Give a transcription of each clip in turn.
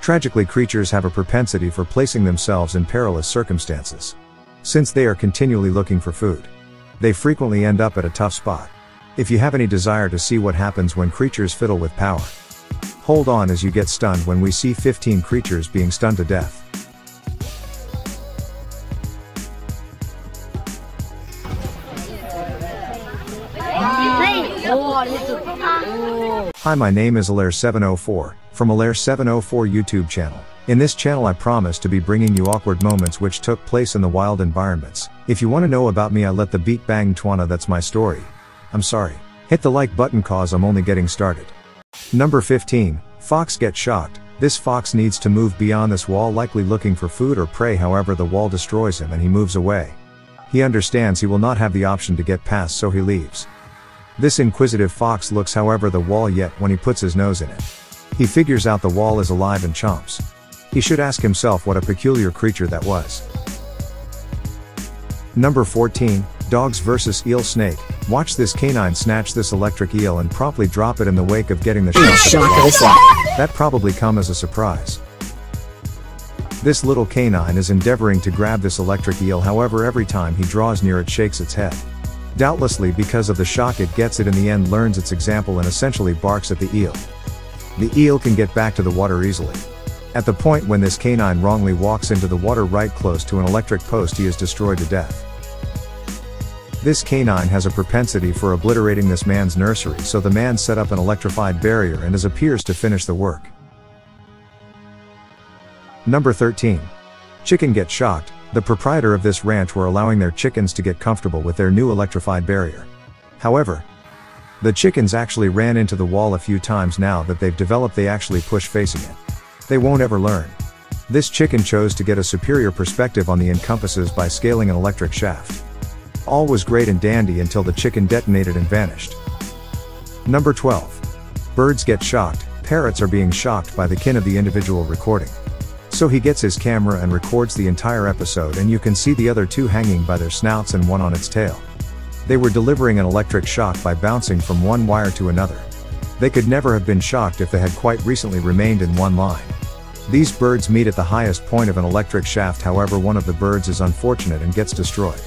Tragically, creatures have a propensity for placing themselves in perilous circumstances. Since they are continually looking for food, they frequently end up at a tough spot. If you have any desire to see what happens when creatures fiddle with power, hold on as you get stunned when we see 15 creatures being stunned to death. Hi, my name is Alligator704, from Alligator704 YouTube channel. In this channel I promise to be bringing you awkward moments which took place in the wild environments. If you want to know about me, I let the beat bang twana, that's my story. I'm sorry. Hit the like button cause I'm only getting started. Number 15, fox gets shocked. This fox needs to move beyond this wall, likely looking for food or prey, however the wall destroys him and he moves away. He understands he will not have the option to get past, so he leaves. This inquisitive fox looks however the wall, yet when he puts his nose in it, he figures out the wall is alive and chomps. He should ask himself what a peculiar creature that was. Number 14, dogs vs eel snake. Watch this canine snatch this electric eel and promptly drop it in the wake of getting the shock. That probably come as a surprise. This little canine is endeavoring to grab this electric eel, however every time he draws near it shakes its head. Doubtlessly because of the shock it gets, it in the end learns its example and essentially barks at the eel. The eel can get back to the water easily. At the point when this canine wrongly walks into the water right close to an electric post, he is destroyed to death. This canine has a propensity for obliterating this man's nursery, so the man set up an electrified barrier and appears to finish the work. Number 13. Chicken gets shocked. The proprietor of this ranch were allowing their chickens to get comfortable with their new electrified barrier. However, the chickens actually ran into the wall a few times. Now that they've developed, they actually push facing it. They won't ever learn. This chicken chose to get a superior perspective on the encompasses by scaling an electric shaft. All was great and dandy until the chicken detonated and vanished. Number 12. Birds get shocked. Parrots are being shocked by the kin of the individual recording. So he gets his camera and records the entire episode, and you can see the other two hanging by their snouts and one on its tail. They were delivering an electric shock by bouncing from one wire to another. They could never have been shocked if they had quite recently remained in one line. These birds meet at the highest point of an electric shaft, however one of the birds is unfortunate and gets destroyed.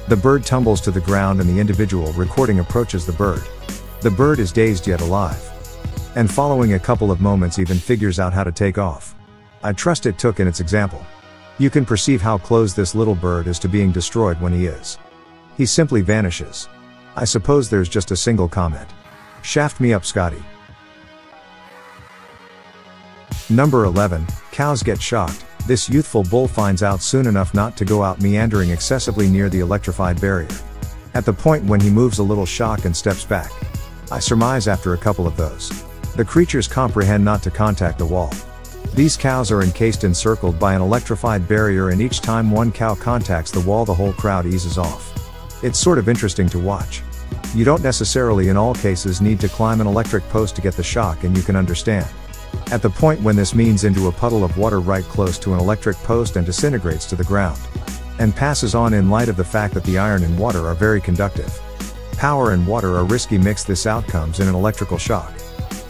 The bird tumbles to the ground and the individual recording approaches the bird. The bird is dazed yet alive, and following a couple of moments even figures out how to take off. I trust it took in its example. You can perceive how close this little bird is to being destroyed when he is. He simply vanishes. I suppose there's just a single comment. Shaft me up, Scotty. Number 11, cows get shocked. This youthful bull finds out soon enough not to go out meandering excessively near the electrified barrier. At the point when he moves a little shock and steps back, I surmise after a couple of those, the creatures comprehend not to contact the wall. These cows are encircled by an electrified barrier, and each time one cow contacts the wall, the whole crowd eases off. It's sort of interesting to watch. You don't necessarily in all cases need to climb an electric post to get the shock, and you can understand. At the point when this means into a puddle of water right close to an electric post and disintegrates to the ground, and passes on in light of the fact that the iron and water are very conductive. Power and water are risky mix. This outcomes in an electrical shock.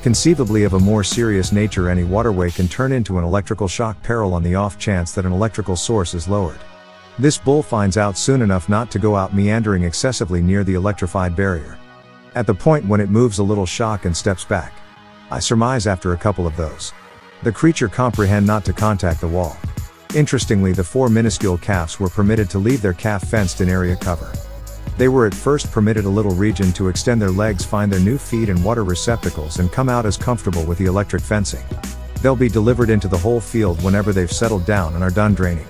Conceivably of a more serious nature, any waterway can turn into an electrical shock peril on the off chance that an electrical source is lowered. This bull finds out soon enough not to go out meandering excessively near the electrified barrier. At the point when it moves a little shock and steps back, I surmise after a couple of those, the creature comprehend not to contact the wall. Interestingly, the 4 minuscule calves were permitted to leave their calf fenced-in area cover. They were at first permitted a little region to extend their legs, find their new feed and water receptacles, and come out as comfortable with the electric fencing. They'll be delivered into the whole field whenever they've settled down and are done draining.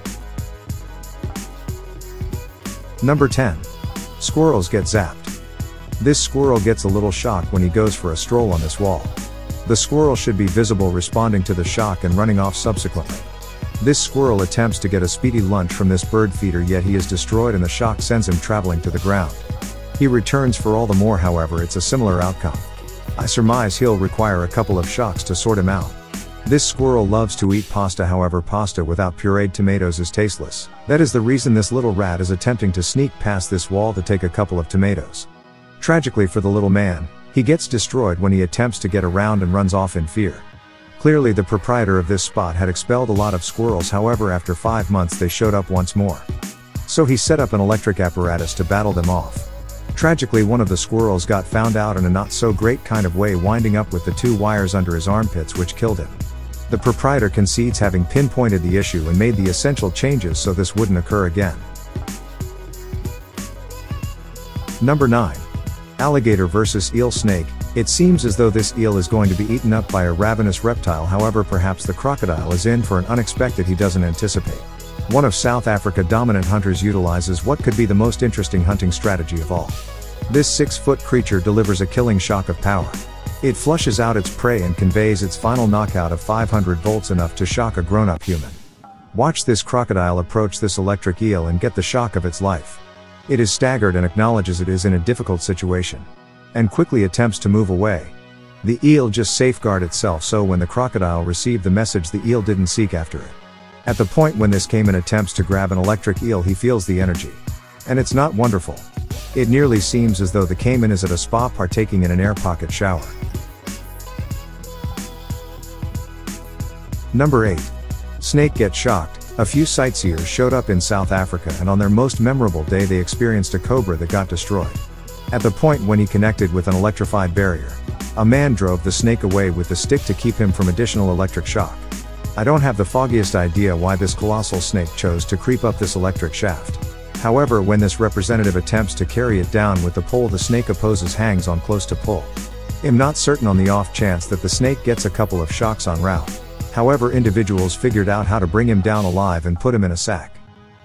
Number 10. Squirrels get zapped. This squirrel gets a little shock when he goes for a stroll on this wall. The squirrel should be visible responding to the shock and running off subsequently. This squirrel attempts to get a speedy lunch from this bird feeder, yet he is destroyed and the shock sends him traveling to the ground. He returns for all the more, however it's a similar outcome. I surmise he'll require a couple of shocks to sort him out. This squirrel loves to eat pasta, however pasta without pureed tomatoes is tasteless. That is the reason this little rat is attempting to sneak past this wall to take a couple of tomatoes. Tragically for the little man, he gets destroyed when he attempts to get around and runs off in fear. Clearly the proprietor of this spot had expelled a lot of squirrels, however after 5 months they showed up once more. So he set up an electric apparatus to battle them off. Tragically, one of the squirrels got found out in a not so great kind of way, winding up with the 2 wires under his armpits, which killed him. The proprietor concedes having pinpointed the issue and made the essential changes so this wouldn't occur again. Number 9. Alligator vs. eel snake. It seems as though this eel is going to be eaten up by a ravenous reptile, however perhaps the crocodile is in for an unexpected he doesn't anticipate. One of South Africa dominant hunters utilizes what could be the most interesting hunting strategy of all. This 6-foot creature delivers a killing shock of power. It flushes out its prey and conveys its final knockout of 500 volts, enough to shock a grown-up human. Watch this crocodile approach this electric eel and get the shock of its life. It is staggered and acknowledges it is in a difficult situation, and quickly attempts to move away. The eel just safeguarded itself, so when the crocodile received the message, the eel didn't seek after it. At the point when this caiman attempts to grab an electric eel, he feels the energy. And it's not wonderful. It nearly seems as though the caiman is at a spa partaking in an air pocket shower. Number 8. Snake gets shocked. A few sightseers showed up in South Africa, and on their most memorable day they experienced a cobra that got destroyed. At the point when he connected with an electrified barrier, a man drove the snake away with the stick to keep him from additional electric shock. I don't have the foggiest idea why this colossal snake chose to creep up this electric shaft. However, when this representative attempts to carry it down with the pole, the snake opposes, hangs on close to pull. I'm not certain on the off chance that the snake gets a couple of shocks en route. However, individuals figured out how to bring him down alive and put him in a sack.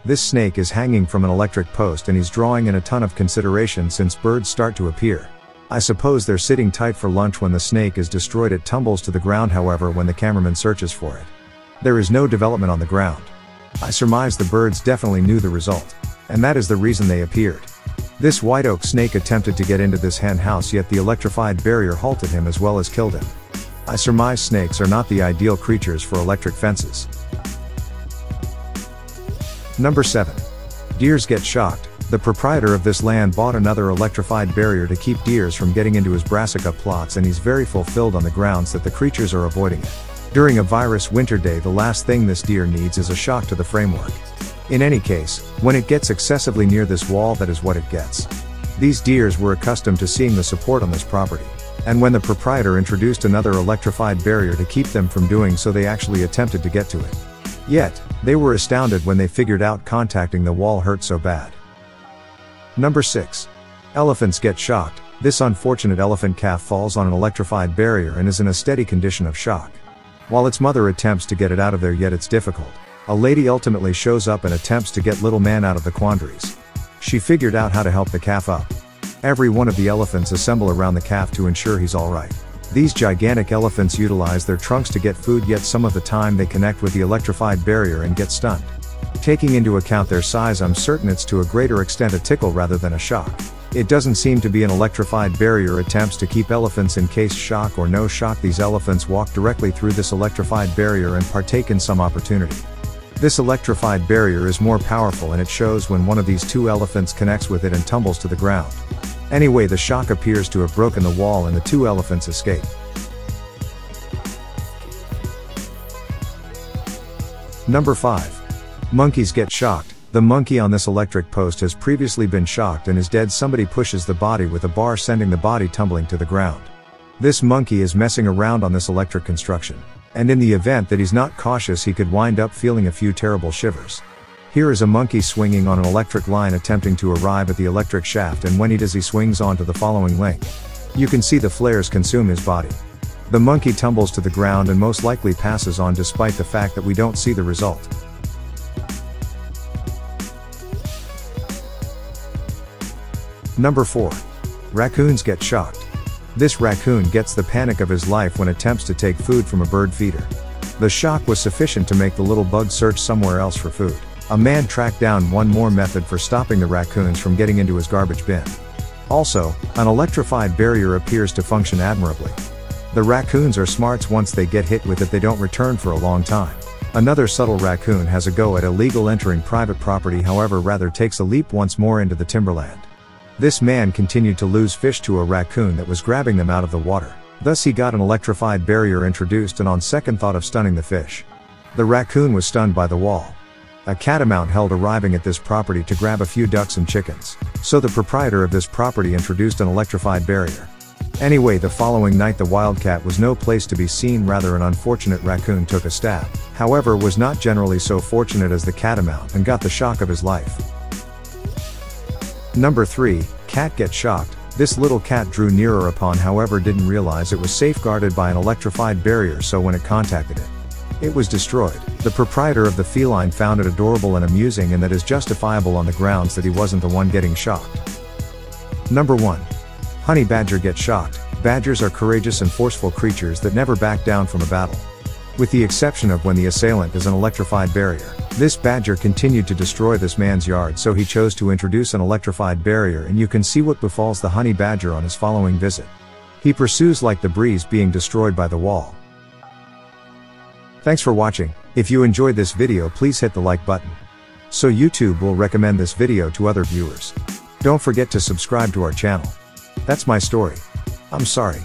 This snake is hanging from an electric post and he's drawing in a ton of consideration since birds start to appear. I suppose they're sitting tight for lunch. When the snake is destroyed, it tumbles to the ground, however when the cameraman searches for it, there is no development on the ground. I surmise the birds definitely knew the result, and that is the reason they appeared. This white oak snake attempted to get into this hen house, yet the electrified barrier halted him as well as killed him. I surmise snakes are not the ideal creatures for electric fences. Number 7. Deers get shocked. The proprietor of this land bought another electrified barrier to keep deers from getting into his brassica plots, and he's very fulfilled on the grounds that the creatures are avoiding it. During a virus winter day, the last thing this deer needs is a shock to the framework. In any case, when it gets excessively near this wall, that is what it gets. These deers were accustomed to seeing the support on this property, and when the proprietor introduced another electrified barrier to keep them from doing so, they actually attempted to get to it. Yet, they were astounded when they figured out contacting the wall hurt so bad. Number 6. Elephants get shocked. This unfortunate elephant calf falls on an electrified barrier and is in a steady condition of shock. While its mother attempts to get it out of there, yet it's difficult. A lady ultimately shows up and attempts to get little man out of the quandaries. She figured out how to help the calf up. Every one of the elephants assemble around the calf to ensure he's alright. These gigantic elephants utilize their trunks to get food, yet some of the time they connect with the electrified barrier and get stunned. Taking into account their size, I'm certain it's to a greater extent a tickle rather than a shock. It doesn't seem to be an electrified barrier attempts to keep elephants in case shock or no shock. These elephants walk directly through this electrified barrier and partake in some opportunity. This electrified barrier is more powerful, and it shows when one of these 2 elephants connects with it and tumbles to the ground. Anyway, the shock appears to have broken the wall and the 2 elephants escape. Number 5. Monkeys get shocked. The monkey on this electric post has previously been shocked and is dead. Somebody pushes the body with a bar, sending the body tumbling to the ground. This monkey is messing around on this electric construction, and in the event that he's not cautious, he could wind up feeling a few terrible shivers. Here is a monkey swinging on an electric line attempting to arrive at the electric shaft, and when he does, he swings onto the following link. You can see the flares consume his body. The monkey tumbles to the ground and most likely passes on, despite the fact that we don't see the result. Number 4. Raccoons get shocked. This raccoon gets the panic of his life when attempts to take food from a bird feeder. The shock was sufficient to make the little bug search somewhere else for food. A man tracked down one more method for stopping the raccoons from getting into his garbage bin. Also, an electrified barrier appears to function admirably. The raccoons are smarts. Once they get hit with it, they don't return for a long time. Another subtle raccoon has a go at illegal entering private property, however rather takes a leap once more into the timberland. This man continued to lose fish to a raccoon that was grabbing them out of the water. Thus he got an electrified barrier introduced and on second thought of stunning the fish. The raccoon was stunned by the wall. A catamount held arriving at this property to grab a few ducks and chickens, so the proprietor of this property introduced an electrified barrier. Anyway, the following night the wildcat was no place to be seen, rather an unfortunate raccoon took a stab, however was not generally so fortunate as the catamount and got the shock of his life. Number 3, cat gets shocked. This little cat drew nearer upon, however didn't realize it was safeguarded by an electrified barrier, so when it contacted it, it was destroyed. The proprietor of the feline found it adorable and amusing, and that is justifiable on the grounds that he wasn't the one getting shocked. Number 1. Honey badger gets shocked. Badgers are courageous and forceful creatures that never back down from a battle. With the exception of when the assailant is an electrified barrier. This badger continued to destroy this man's yard, so he chose to introduce an electrified barrier, and you can see what befalls the honey badger on his following visit. He pursues like the breeze, being destroyed by the wall. Thanks for watching. If you enjoyed this video, please hit the like button, so YouTube will recommend this video to other viewers. Don't forget to subscribe to our channel. That's my story. I'm sorry.